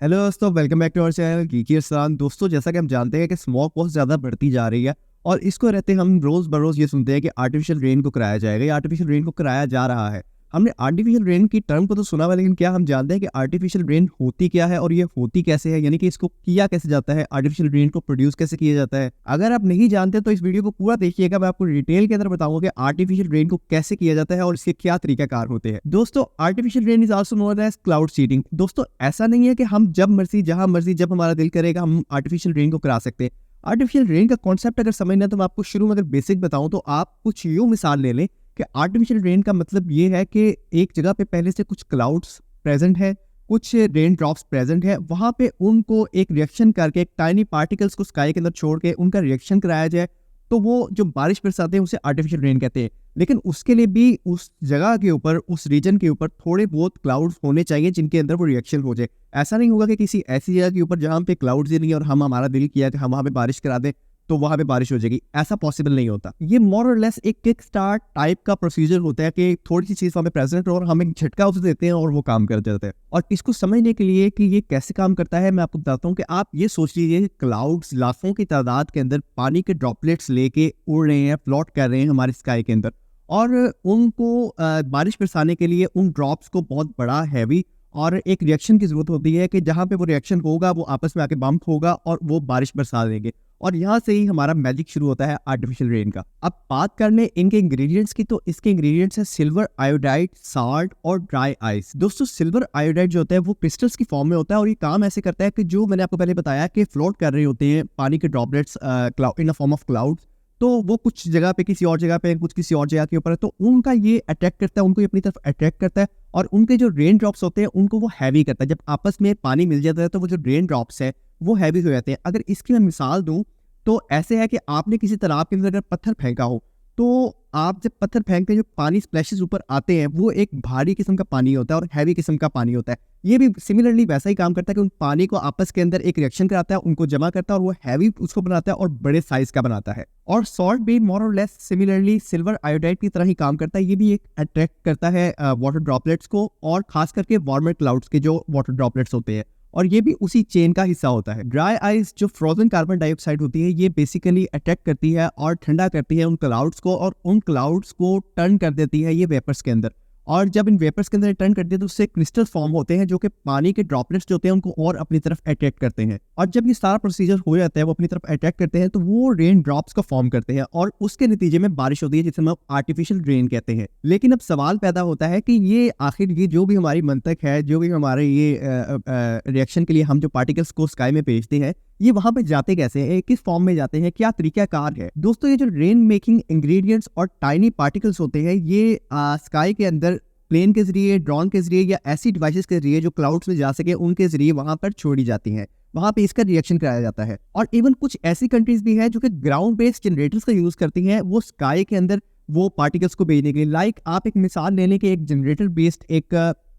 Hello दोस्तों, welcome back to our channel Geeky Arsan. दोस्तों, जैसा कि हम जानते हैं कि स्मॉग बहुत ज़्यादा बढ़ती जा रही है और इसको रहते हम रोज़ बरोज़ ये सुनते हैं कि आर्टिफिशियल रेन को कराया जाएगा या आर्टिफिशियल रेन को कराया जा रहा है। हमने आर्टिफिशियल रेन की टर्म को तो सुना हुआ, लेकिन क्या हम जानते हैं कि आर्टिफिशियल रेन होती क्या है और ये होती कैसे है, यानी कि इसको किया कैसे जाता है, आर्टिफिशियल रेन को प्रोड्यूस कैसे किया जाता है। अगर आप नहीं जानते तो इस वीडियो को पूरा देखिएगा, मैं आपको डिटेल के अंदर बताऊंगा कि आर्टिफिशियल रेन को कैसे किया जाता है और इसके क्या तरीकाकार होते हैं। दोस्तों, artificial rain is also known as cloud seeding. दोस्तों, ऐसा नहीं है कि हम जब मर्जी जहां मर्जी जब हमारा दिल करेगा हम आर्टिफिशियल रेन को करा सकते हैं। आर्टिफिशियल रेन का कॉन्सेप्ट अगर समझना है तो मैं आपको शुरू में अगर बेसिक बताऊं तो आप कुछ यूं मिसाल ले लें कि आर्टिफिशियल रेन का मतलब ये है कि एक जगह पे पहले से कुछ क्लाउड्स प्रेजेंट है, कुछ रेन ड्रॉप्स प्रेजेंट है, वहां पे उनको एक रिएक्शन करके एक टाइनी पार्टिकल्स को स्काई के अंदर छोड़ के उनका रिएक्शन कराया जाए, तो वो जो बारिश बरसाते हैं उसे आर्टिफिशियल रेन कहते हैं। लेकिन उसके लिए भी उस जगह के ऊपर, उस रीजन के ऊपर थोड़े बहुत क्लाउड्स होने चाहिए जिनके अंदर वो रिएक्शन हो जाए। ऐसा नहीं होगा कि किसी ऐसी जगह के ऊपर जहां पे क्लाउड्स ही नहीं है और हम हमारा दिल किया कि हम वहां पे बारिश करा दें तो वहां पे बारिश हो जाएगी, ऐसा पॉसिबल नहीं होता। ये मोर और लेस एक किक स्टार्ट टाइप का प्रोसीजर होता है कि थोड़ी सी चीज वहां पे प्रेजेंट हो और हम एक झटका उसे देते हैं और वो काम कर जाता है। और इसको समझने के लिए कि ये कैसे काम करता है मैं आपको बताता हूँ कि आप ये सोच लीजिए क्लाउड्स लाखों की तादाद के अंदर पानी के ड्रॉपलेट्स लेके उड़ रहे हैं, फ्लोट कर रहे हैं हमारे स्काई के अंदर, और उनको बारिश बरसाने के लिए उन ड्रॉप्स को बहुत बड़ा हैवी और एक रिएक्शन की जरूरत होती है कि जहां पे वो रिएक्शन होगा वो आपस में आके बम्प होगा और वो बारिश बरसा देंगे। और यहाँ से ही हमारा मैजिक शुरू होता है आर्टिफिशियल रेन का। अब बात कर लें इनके इंग्रेडिएंट्स की, तो इसके इंग्रेडिएंट्स है सिल्वर आयोडाइड, साल्ट और ड्राई आइस। दोस्तों, सिल्वर आयोडाइड जो होता है वो क्रिस्टल्स की फॉर्म में होता है और ये काम ऐसे करता है कि जो मैंने आपको पहले बताया कि फ्लोट कर रहे होते हैं पानी के droplets in a form of clouds, तो वो कुछ जगह पे किसी और जगह पे, कुछ किसी और जगह के ऊपर है, तो उनका ये अट्रैक्ट करता है, उनको ये अपनी तरफ अट्रैक्ट करता है और उनके जो रेन ड्रॉप्स होते हैं उनको वो हैवी करता है। जब आपस में पानी मिल जाता है तो वो जो रेन ड्रॉप्स है वो हैवी हो जाते हैं। अगर इसकी मैं मिसाल दूं तो ऐसे है कि आपने किसी तालाब के अंदर अगर पत्थर फेंका हो, तो आप जब पत्थर फेंकते हैं जो पानी स्प्लैशेस ऊपर आते हैं वो एक भारी किस्म का पानी होता है और हैवी किस्म का पानी होता है। ये भी सिमिलरली वैसा ही काम करता है कि उन पानी को आपस के अंदर एक रिएक्शन कराता है, उनको जमा करता है और वो हैवी उसको बनाता है और बड़े साइज का बनाता है। और सॉल्ट भी मोर और लेस सिमिलरली सिल्वर आयोडाइड की तरह ही काम करता है। ये भी एक अट्रैक्ट करता है वाटर ड्रॉपलेट्स को, और खास करके वार्मर क्लाउड्स के जो वाटर ड्रॉपलेट्स होते हैं, और ये भी उसी चेन का हिस्सा होता है। ड्राई आइस जो फ्रोजन कार्बन डाइऑक्साइड होती है ये बेसिकली अटैक करती है और ठंडा करती है उन क्लाउड्स को, और उन क्लाउड्स को टर्न कर देती है ये वेपर्स के अंदर। और जब इन वेपर्स के अंदर टर्न करती है तो उससे क्रिस्टल फॉर्म होते हैं जो कि पानी के ड्रॉपलेट्स जो होते हैं उनको और अपनी तरफ अट्रैक्ट करते हैं। और जब ये सारा प्रोसीजर हो जाता है, वो अपनी तरफ अट्रैक्ट करते हैं, तो वो रेन ड्रॉप्स को फॉर्म करते हैं और उसके नतीजे में बारिश होती है जिसे हम आर्टिफिशियल रेन कहते हैं। लेकिन अब सवाल पैदा होता है कि ये आखिर ये जो भी हमारी मंतक है, जो भी हमारे ये रिएक्शन के लिए हम जो पार्टिकल्स को स्काई में भेजते हैं, ये वहां पे जाते कैसे हैं, किस फॉर्म में जाते हैं, क्या तरीकाकार है। दोस्तों, ये जो रेन मेकिंग इंग्रेडिएंट्स और टाइनी पार्टिकल्स होते हैं ये स्काई के अंदर प्लेन के जरिए, ड्रोन के जरिए या ऐसी डिवाइसेस के जरिए जो क्लाउड्स में जा सके उनके जरिए वहां पर छोड़ी जाती हैं। वहां पे इसका रिएक्शन कराया जाता है। और इवन कुछ ऐसी कंट्रीज भी हैं जो कि ग्राउंड बेस्ड जनरेटर्स का यूज करती हैं वो स्काई के अंदर वो पार्टिकल्स को भेजने के लिए। लाइक आप एक मिसाल ले लें कि एक जनरेटर बेस्ड एक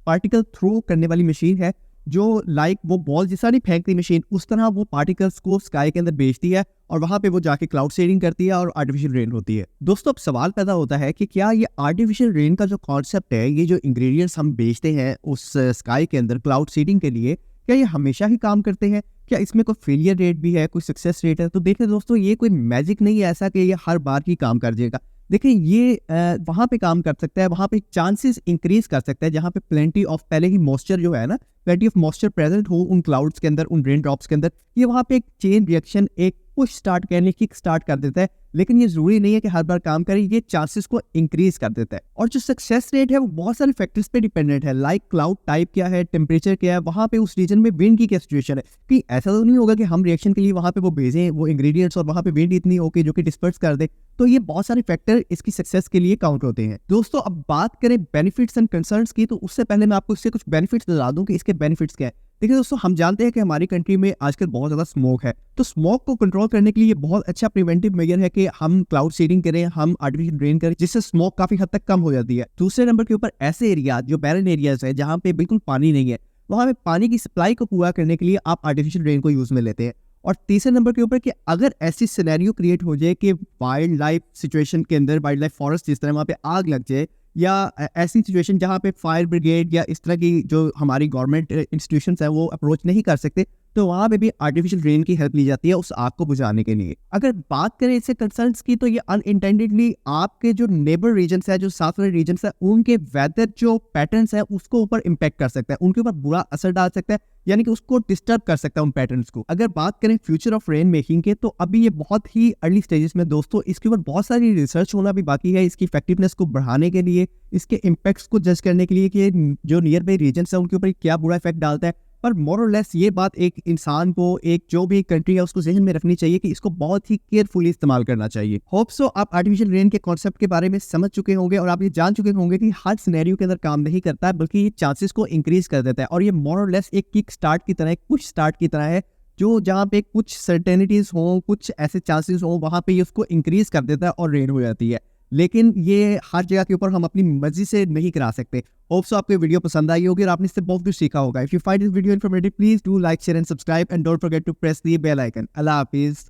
पार्टिकल थ्रो करने वाली मशीन है जो लाइक वो बॉल जैसा नहीं फेंकती मशीन, उस तरह वो पार्टिकल्स को स्काई के अंदर भेजती है और वहां पे वो जाके क्लाउड सीडिंग करती है और आर्टिफिशियल रेन होती है। दोस्तों, अब सवाल पैदा होता है कि क्या ये आर्टिफिशियल रेन का जो कॉन्सेप्ट है, ये जो इंग्रेडिएंट्स हम बेचते हैं उस स्काई के अंदर क्लाउड सीडिंग के लिए, क्या ये हमेशा ही काम करते हैं? क्या इसमें कोई फेलियर रेट भी है, कोई सक्सेस रेट है? तो देखिए दोस्तों, ये कोई मैजिक नहीं है ऐसा कि ये हर बार ही काम कर जाएगा। देखिए, ये वहां पे काम कर सकता है, वहां पे चांसेस इंक्रीज कर सकता है जहां पे प्लेंटी ऑफ पहले ही मॉइस्चर जो है ना, प्लेंटी ऑफ मॉइस्चर प्रेजेंट हो उन क्लाउड्स के अंदर, उन रेन ड्रॉप्स के अंदर। ये वहां पे एक चेन रिएक्शन, एक पुश स्टार्ट करने की स्टार्ट कर देता है। लेकिन ये जरूरी नहीं है कि हर बार काम करे, ये चांसेस को इंक्रीज कर देता है। और जो सक्सेस रेट है वो बहुत सारे फैक्टर्स पे डिपेंडेंट है। लाइक क्लाउड टाइप क्या है, टेम्परेचर क्या है, वहां पे उस रीजन में विंड की क्या सिचुएशन है। कि ऐसा तो नहीं होगा कि हम रिएक्शन के लिए वहां पे वो भेजें वो इंग्रेडिएंट्स और वहां पे विंड इतनी हो कि जो कि डिस्पर्स कर दे। तो ये बहुत सारे फैक्टर इसकी सक्सेस के लिए काउंट होते हैं। दोस्तों, अब बात करें बेनिफिट्स एंड कंसर्न्स की, तो उससे पहले मैं आपको इससे कुछ बेनिफिट्स बता दूं कि इसके बेनिफिट्स क्या है। देखिए दोस्तों, हम जानते हैं कि हमारी कंट्री में आजकल बहुत ज्यादा स्मोक है, तो स्मोक को कंट्रोल करने के लिए बहुत अच्छा प्रिवेंटिव मेजर है कि हम क्लाउड सीडिंग करें, हम आर्टिफिशियल रेन करें, जिससे स्मोक काफी हद तक कम हो जाती है। दूसरे नंबर के ऊपर ऐसे एरिया जो बैरन एरियाज है जहाँ पे बिल्कुल पानी नहीं है, वहां पे पानी की सप्लाई को पूरा करने के लिए आप आर्टिफिशियल रेन को यूज में लेते हैं। और तीसरे नंबर के ऊपर कि अगर ऐसी सिनेरियो क्रिएट हो जाए कि वाइल्ड लाइफ सिचुएशन के अंदर, वाइल्ड लाइफ फॉरेस्ट जिस तरह वहां पे आग लग जाए या ऐसी सिचुएशन जहाँ पे फायर ब्रिगेड या इस तरह की जो हमारी गवर्नमेंट इंस्टीट्यूशंस है वो अप्रोच नहीं कर सकते, तो वहाँ पे भी आर्टिफिशियल रेन की हेल्प ली जाती है उस आग को बुझाने के लिए। अगर बात करें इससे कंसर्न्स की, तो ये अनइंटेंडेडली आपके जो नेबर रीजन्स है, जो साथ वाले रीजन्स है, उनके वेदर जो पैटर्न्स है उसको ऊपर इम्पैक्ट कर सकता है, उनके ऊपर बुरा असर डाल सकता है, यानी कि उसको डिस्टर्ब कर सकता है उन पैटर्न्स को। अगर बात करें फ्यूचर ऑफ रेन मेकिंग के, तो अभी ये बहुत ही अर्ली स्टेजेस में दोस्तों, इसके ऊपर बहुत सारी रिसर्च होना भी बाकी है, इसकी इफेक्टिवनेस को बढ़ाने के लिए, इसके इम्पैक्ट्स को जज करने के लिए कि जो नियर बाई रीजन्स है उनके ऊपर क्या बुरा इफेक्ट डालता है। पर मोर और लेस ये बात एक इंसान को, एक जो भी कंट्री है उसको जहन में रखनी चाहिए कि इसको बहुत ही केयरफुली इस्तेमाल करना चाहिए। होप सो आप आर्टिफिशियल रेन के कॉन्सेप्ट के बारे में समझ चुके होंगे और आप ये जान चुके होंगे कि हर सिनेरियो के अंदर काम नहीं करता है, बल्कि ये चांसेस को इंक्रीज कर देता है। और ये मोर और लेस एक किक स्टार्ट की तरह, एक पुश स्टार्ट की तरह है, जो जहाँ पे कुछ सर्टेनिटीज हो, कुछ ऐसे चांसेस हो, वहाँ पे ये उसको इंक्रीज कर देता है और रेन हो जाती है। लेकिन ये हर जगह के ऊपर हम अपनी मर्जी से नहीं करा सकते। होप सो आपको वीडियो पसंद आई होगी और आपने इससे बहुत कुछ सीखा होगा। If you find this video informative, please do like, share and subscribe and don't forget to press the bell icon. Allah Hafiz.